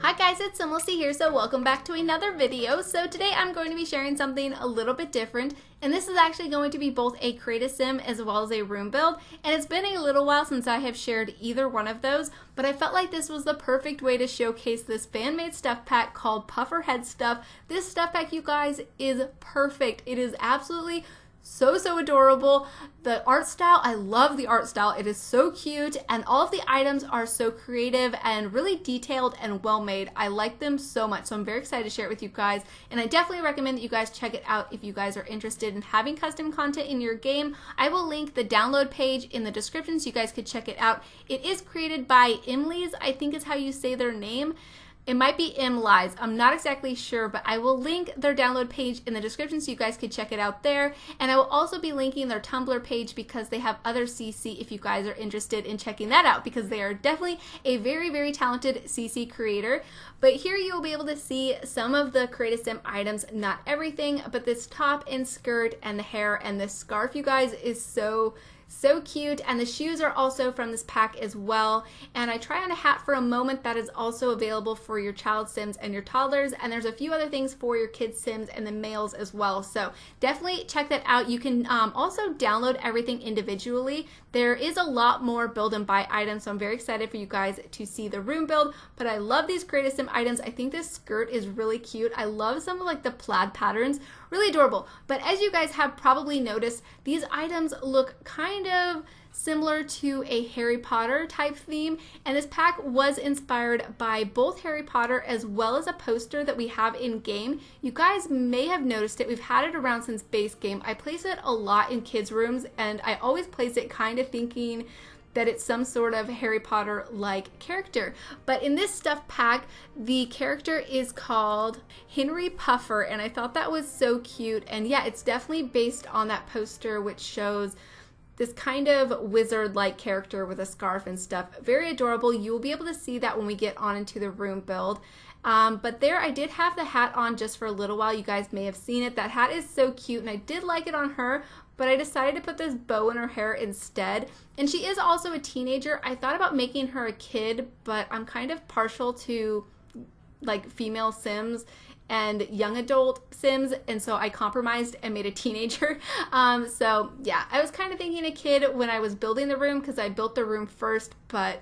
Hi guys, it's SimLicy here, so welcome back to another video. So today I'm going to be sharing something a little bit different, and this is actually going to be both a Create a Sim as well as a room build, and it's been a little while since I have shared either one of those, but I felt like this was the perfect way to showcase this fan-made stuff pack called Pufferhead stuff. This stuff pack, you guys, is perfect. It is absolutely so adorable. The art style, I love the art style. It is so cute, and all of the items are so creative and really detailed and well made. I like them so much, so I'm very excited to share it with you guys, and I definitely recommend that you guys check it out if you guys are interested in having custom content in your game. I will link the download page in the description so you guys could check it out. It is created by SimLicy, I think is how you say their name. It might be SimLicy, I'm not exactly sure, but I will link their download page in the description so you guys can check it out there. And I will also be linking their Tumblr page because they have other CC if you guys are interested in checking that out, because they are definitely a very talented CC creator. But here you will be able to see some of the Create a Sim items, not everything, but this top and skirt and the hair and the scarf, you guys, is so cute, and the shoes are also from this pack as well. And I try on a hat for a moment that is also available for your child Sims and your toddlers, and there's a few other things for your kids Sims and the males as well, so definitely check that out. You can also download everything individually. There is a lot more build and buy items, so I'm very excited for you guys to see the room build. But I love these Create a Sim items. I think this skirt is really cute. I love some of like the plaid patterns, really adorable. But as you guys have probably noticed, these items look kind of similar to a Harry Potter type theme, and this pack was inspired by both Harry Potter as well as a poster that we have in game. You guys may have noticed it. We've had it around since base game. I place it a lot in kids' rooms, and I always place it kind of thinking that it's some sort of Harry Potter like character. But in this stuff pack, the character is called Henry Puffer, and I thought that was so cute. And yeah, it's definitely based on that poster, which shows this kind of wizard-like character with a scarf and stuff. Very adorable. You will be able to see that when we get on into the room build. But there, I did have the hat on just for a little while. You guys may have seen it. That hat is so cute, and I did like it on her, but I decided to put this bow in her hair instead. And she is also a teenager. I thought about making her a kid, but I'm kind of partial to like female Sims and young adult Sims, and so I compromised and made a teenager. So yeah, I was kind of thinking a kid when I was building the room because I built the room first, but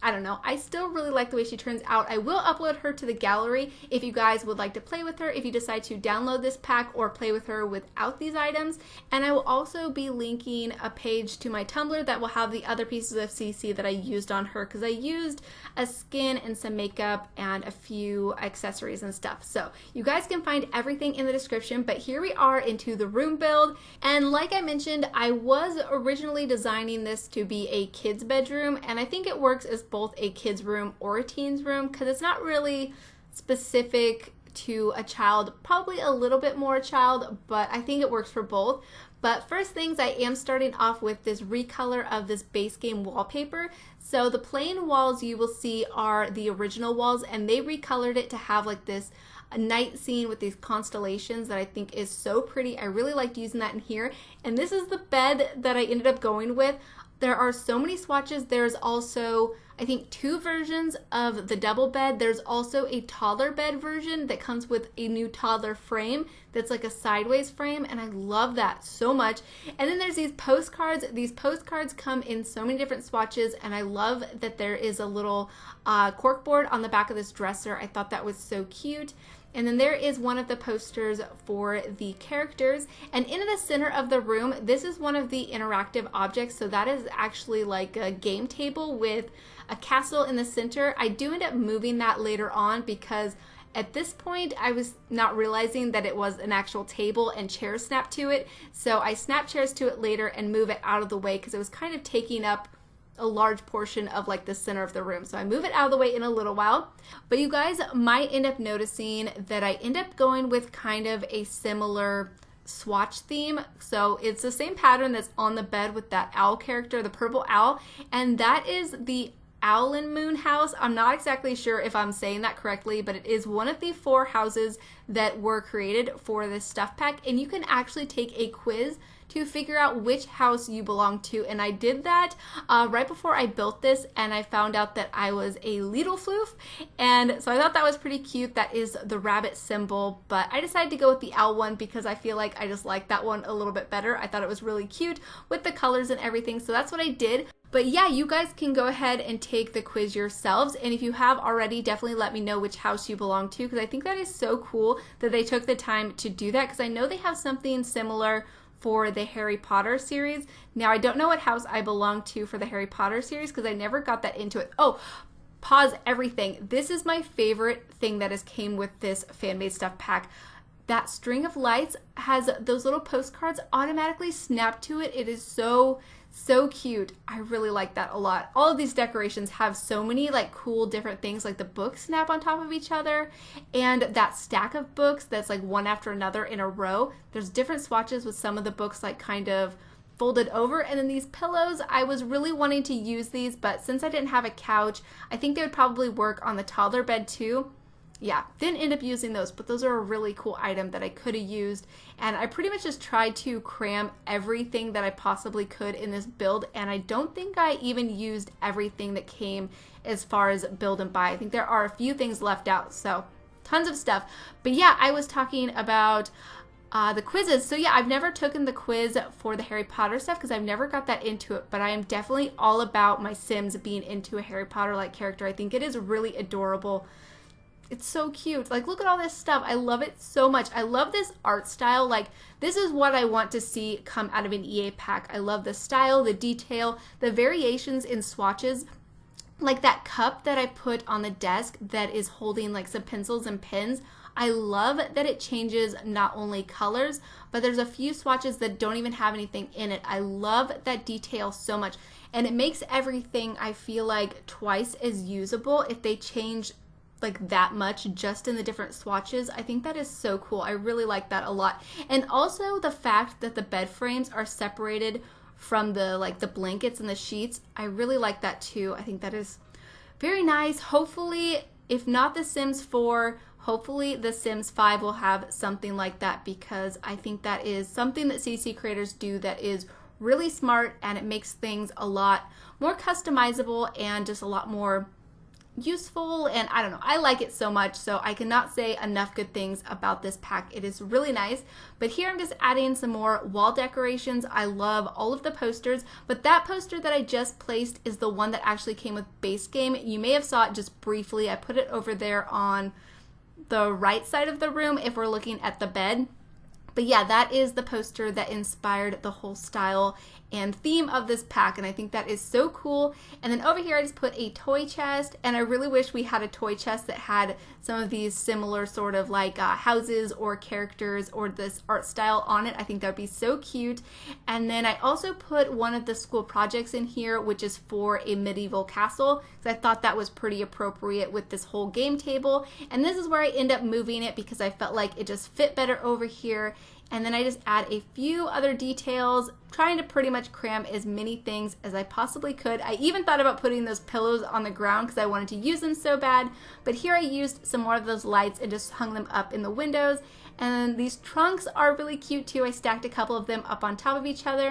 I don't know. I still really like the way she turns out. I will upload her to the gallery if you guys would like to play with her, if you decide to download this pack or play with her without these items. And I will also be linking a page to my Tumblr that will have the other pieces of CC that I used on her, because I used a skin and some makeup and a few accessories and stuff. So you guys can find everything in the description, but here we are into the room build. And like I mentioned, I was originally designing this to be a kid's bedroom, and I think it works as both a kid's room or a teen's room because it's not really specific to a child, probably a little bit more a child, but I think it works for both. But first things, I am starting off with this recolor of this base game wallpaper. So the plain walls you will see are the original walls, and they recolored it to have like this a night scene with these constellations that I think is so pretty. I really liked using that in here. And this is the bed that I ended up going with. There are so many swatches. There's also, I think, 2 versions of the double bed. There's also a toddler bed version that comes with a new toddler frame that's like a sideways frame, and I love that so much. And then there's these postcards. These postcards come in so many different swatches, and I love that there is a little corkboard on the back of this dresser. I thought that was so cute. And then there is one of the posters for the characters. And in the center of the room, this is one of the interactive objects. So that is actually like a game table with a castle in the center. I do end up moving that later on because at this point, I was not realizing that it was an actual table and chairs snapped to it. So I snap chairs to it later and move it out of the way because it was kind of taking up a large portion of like the center of the room. So I move it out of the way in a little while. But you guys might end up noticing that I end up going with kind of a similar swatch theme. So it's the same pattern that's on the bed with that owl character, the purple owl, and that is the Owlin Moon house. I'm not exactly sure if I'm saying that correctly, but it is one of the 4 houses that were created for this stuff pack, and you can actually take a quiz to figure out which house you belong to. And I did that right before I built this, and I found out that I was a little floof. And so I thought that was pretty cute. That is the rabbit symbol, but I decided to go with the owl one because I feel like I just like that one a little bit better. I thought it was really cute with the colors and everything, so that's what I did. But yeah, you guys can go ahead and take the quiz yourselves, and if you have already, definitely let me know which house you belong to, because I think that is so cool that they took the time to do that, because I know they have something similar for the Harry Potter series. Now, I don't know what house I belong to for the Harry Potter series because I never got that into it. Oh, pause everything. This is my favorite thing that has came with this fan-made stuff pack. That string of lights has those little postcards automatically snapped to it. It is so cute. I really like that a lot. All of these decorations have so many like cool different things, like the books snap on top of each other, and that stack of books that's like one after another in a row. There's different swatches with some of the books like kind of folded over, and then these pillows, I was really wanting to use these, but since I didn't have a couch, I think they would probably work on the toddler bed too. Yeah, didn't end up using those, but those are a really cool item that I could have used. And I pretty much just tried to cram everything that I possibly could in this build, and I don't think I even used everything that came as far as build and buy. I think there are a few things left out, so tons of stuff. But yeah, I was talking about the quizzes. So yeah, I've never taken the quiz for the Harry Potter stuff because I've never got that into it, but I am definitely all about my Sims being into a Harry Potter-like character. I think it is really adorable. It's so cute. Like, look at all this stuff. I love it so much. I love this art style. Like, this is what I want to see come out of an EA pack. I love the style, the detail, the variations in swatches. Like that cup that I put on the desk that is holding like some pencils and pens. I love that it changes not only colors, but there's a few swatches that don't even have anything in it. I love that detail so much. And it makes everything, I feel like, twice as usable if they change like that much just in the different swatches. I think that is so cool. I really like that a lot. And also the fact that the bed frames are separated from the like the blankets and the sheets. I really like that too. I think that is very nice. Hopefully, if not The Sims 4, hopefully The Sims 5 will have something like that, because I think that is something that CC creators do that is really smart, and it makes things a lot more customizable and just a lot more useful. And I don't know, I like it so much, so I cannot say enough good things about this pack. It is really nice. But here I'm just adding some more wall decorations. I love all of the posters, but that poster that I just placed is the one that actually came with base game. You may have saw it just briefly. I put it over there on the right side of the room if we're looking at the bed. But yeah, that is the poster that inspired the whole style and theme of this pack, and I think that is so cool. And then over here I just put a toy chest, and I really wish we had a toy chest that had some of these similar sort of like houses or characters or this art style on it. I think that would be so cute. And then I also put one of the school projects in here, which is for a medieval castle, because I thought that was pretty appropriate with this whole game table. And this is where I end up moving it because I felt like it just fit better over here. And then I just add a few other details, trying to pretty much cram as many things as I possibly could. I even thought about putting those pillows on the ground because I wanted to use them so bad. But here I used some more of those lights and just hung them up in the windows. And these trunks are really cute too. I stacked a couple of them up on top of each other.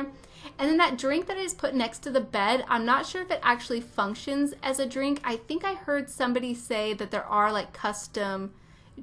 And then that drink that I just put next to the bed, I'm not sure if it actually functions as a drink. I think I heard somebody say that there are like custom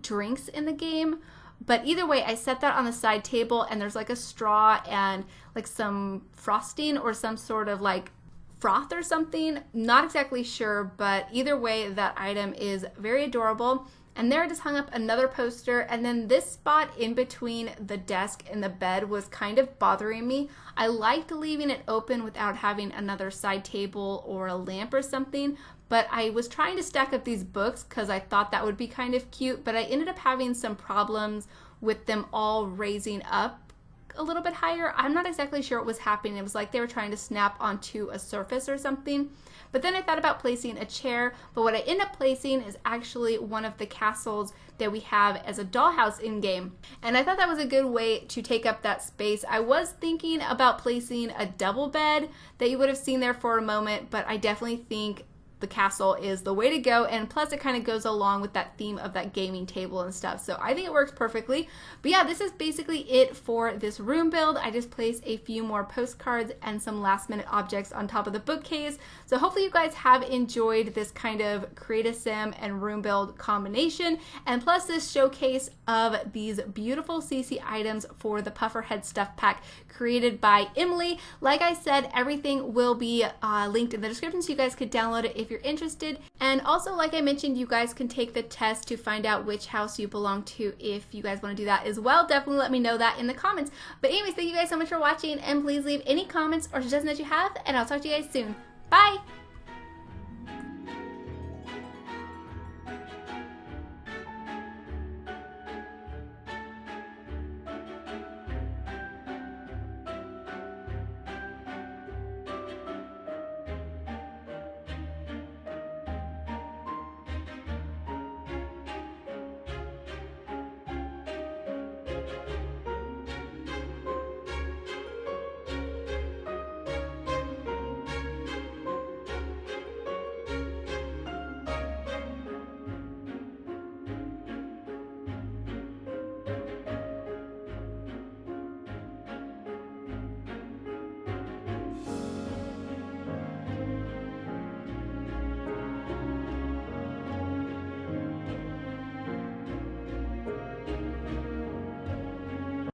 drinks in the game. But either way, I set that on the side table, and there's like a straw and like some frosting or some sort of like froth or something. Not exactly sure, but either way, that item is very adorable. And there I just hung up another poster, and then this spot in between the desk and the bed was kind of bothering me. I liked leaving it open without having another side table or a lamp or something, but I was trying to stack up these books because I thought that would be kind of cute, but I ended up having some problems with them all raising up a little bit higher. I'm not exactly sure what was happening. It was like they were trying to snap onto a surface or something. But then I thought about placing a chair, but what I end up placing is actually one of the castles that we have as a dollhouse in-game. And I thought that was a good way to take up that space. I was thinking about placing a double bed that you would have seen there for a moment, but I definitely think the castle is the way to go, and plus it kind of goes along with that theme of that gaming table and stuff. So I think it works perfectly. But yeah, this is basically it for this room build. I just placed a few more postcards and some last minute objects on top of the bookcase. So hopefully you guys have enjoyed this kind of create a sim and room build combination, and plus this showcase of these beautiful CC items for the Pufferhead stuff pack created by Emily. Like I said, everything will be linked in the description so you guys could download it if you're interested. And also, like I mentioned, you guys can take the test to find out which house you belong to if you guys want to do that as well. Definitely let me know that in the comments. But anyways, thank you guys so much for watching, and please leave any comments or suggestions that you have, and I'll talk to you guys soon. Bye!